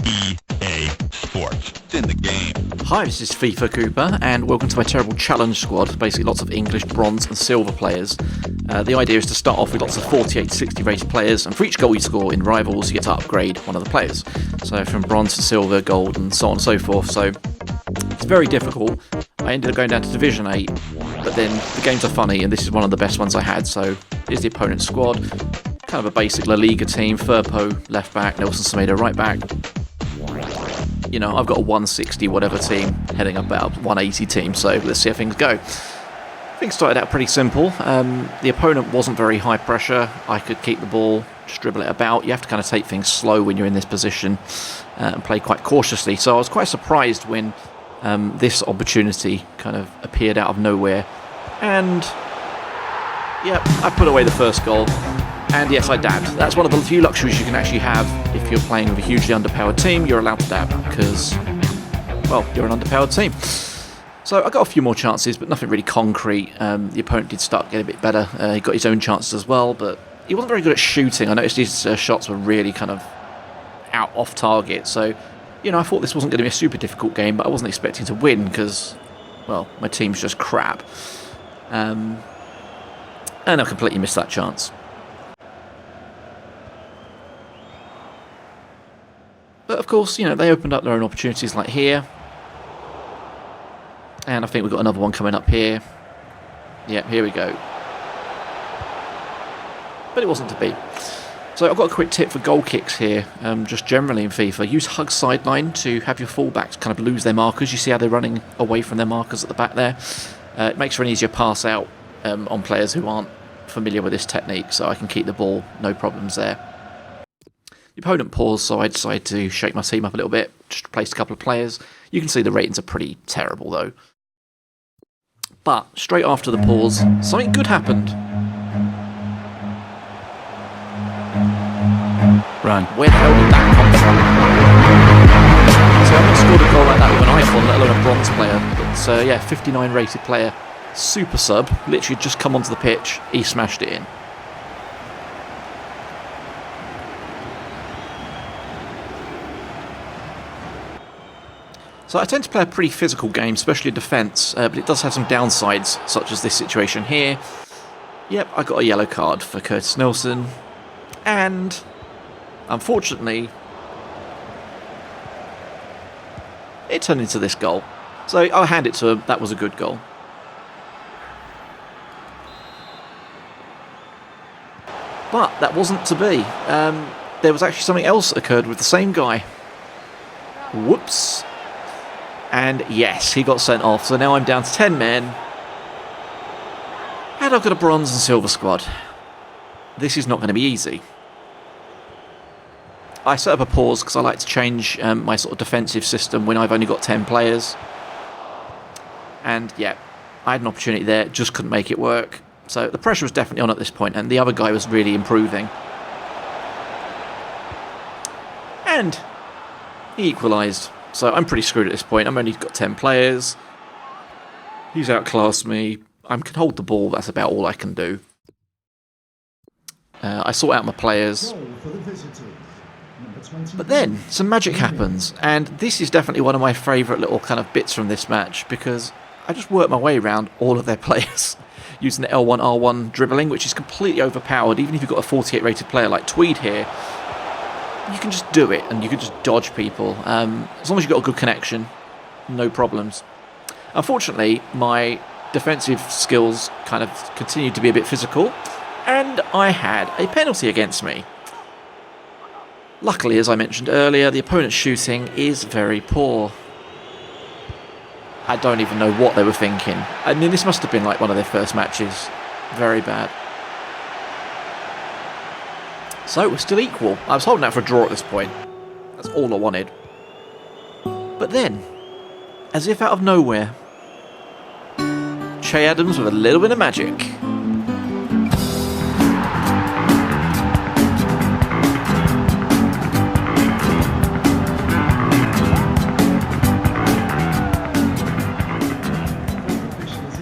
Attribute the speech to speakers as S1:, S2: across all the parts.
S1: EA Sports. It's in the game.
S2: Hi, this is FIFA Cooper, and welcome to my terrible challenge squad. Basically, lots of English, bronze, and silver players. The idea is to start off with lots of 48 to 60 rated players, and for each goal you score in Rivals, you get to upgrade one of the players. So from bronze to silver, gold, and so on and so forth. So it's very difficult. I ended up going down to Division 8, but then the games are funny, and this is one of the best ones I had. So here's the opponent's squad. Kind of a basic La Liga team. Firpo, left back, Nelson Semedo, right back. You know, I've got a 160 whatever team heading up about 180 team, so let's see how things go. Things started out pretty simple. The opponent wasn't very high pressure. I could keep the ball, just dribble it about. You have to kind of take things slow when you're in this position and play quite cautiously. So I was quite surprised when this opportunity kind of appeared out of nowhere. And, yeah, I put away the first goal. And yes, I dabbed. That's one of the few luxuries you can actually have if you're playing with a hugely underpowered team. You're allowed to dab because, well, you're an underpowered team. So I got a few more chances, but nothing really concrete. The opponent did start getting a bit better. He got his own chances as well, but he wasn't very good at shooting. I noticed his shots were really kind of off target. So, you know, I thought this wasn't going to be a super difficult game, but I wasn't expecting to win because, well, my team's just crap. And I completely missed that chance. But of course, you know, they opened up their own opportunities like here. And I think we've got another one coming up here. Yeah, here we go. But it wasn't to be. So I've got a quick tip for goal kicks here, just generally in FIFA. Use hug sideline to have your fullbacks kind of lose their markers. You see how they're running away from their markers at the back there? It makes for an easier pass out on players who aren't familiar with this technique, so I can keep the ball, no problems there. The opponent paused, so I decided to shake my team up a little bit, just replaced a couple of players. You can see the ratings are pretty terrible though. But straight after the pause, something good happened.
S3: Run.
S2: Where the hell did that come from? So I've not scored a goal like that with an icon, let alone a bronze player. But yeah, 59 rated player, super sub, literally just come onto the pitch, he smashed it in. So I tend to play a pretty physical game, especially in defence, but it does have some downsides, such as this situation here. Yep, I got a yellow card for Curtis Nelson, and unfortunately, it turned into this goal. So I'll hand it to him, that was a good goal. But that wasn't to be. There was actually something else that occurred with the same guy. Whoops. And yes, he got sent off, so now I'm down to 10 men. And I've got a bronze and silver squad. This is not going to be easy. I set up a pause because I like to change my sort of defensive system when I've only got 10 players. And yeah, I had an opportunity there, just couldn't make it work. So the pressure was definitely on at this point, and the other guy was really improving. And he equalised. So I'm pretty screwed at this point. I've only got 10 players. He's outclassed me. I can hold the ball. That's about all I can do. I sort out my players. But then some magic happens. And this is definitely one of my favourite little kind of bits from this match, because I just work my way around all of their players using the L1, R1 dribbling, which is completely overpowered. Even if you've got a 48 rated player like Tweed here, you can just do it, and you can just dodge people. As long as you've got a good connection, no problems. Unfortunately, my defensive skills kind of continued to be a bit physical, and I had a penalty against me. Luckily, as I mentioned earlier, the opponent's shooting is very poor. I don't even know what they were thinking. I mean, this must have been like one of their first matches. Very bad. So we're still equal. I was holding out for a draw at this point. That's all I wanted. But then, as if out of nowhere, Che Adams with a little bit of magic.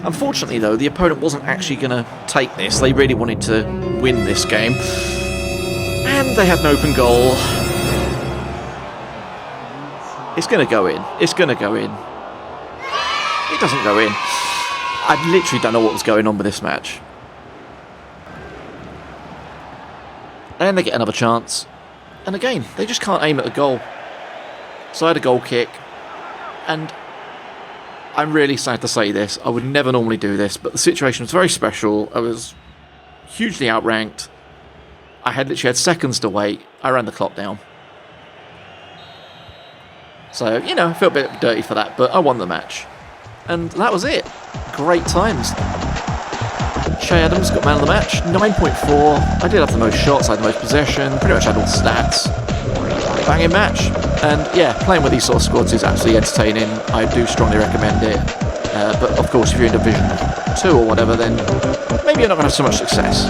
S2: Unfortunately though, the opponent wasn't actually going to take this. They really wanted to win this game. And they had an open goal. It's going to go in. It's going to go in. It doesn't go in. I literally don't know what was going on with this match. And they get another chance. And again, they just can't aim at the goal. So I had a goal kick. And I'm really sad to say this. I would never normally do this, but the situation was very special. I was hugely outranked. I had literally had seconds to wait. I ran the clock down. So, you know, I feel a bit dirty for that, but I won the match. And that was it. Great times. Shay Adams got man of the match, 9.4. I did have the most shots, I had the most possession, pretty much had all the stats. Banging match. And yeah, playing with these sort of squads is absolutely entertaining. I do strongly recommend it. But of course, if you're in Division 2 or whatever, then maybe you're not going to have so much success.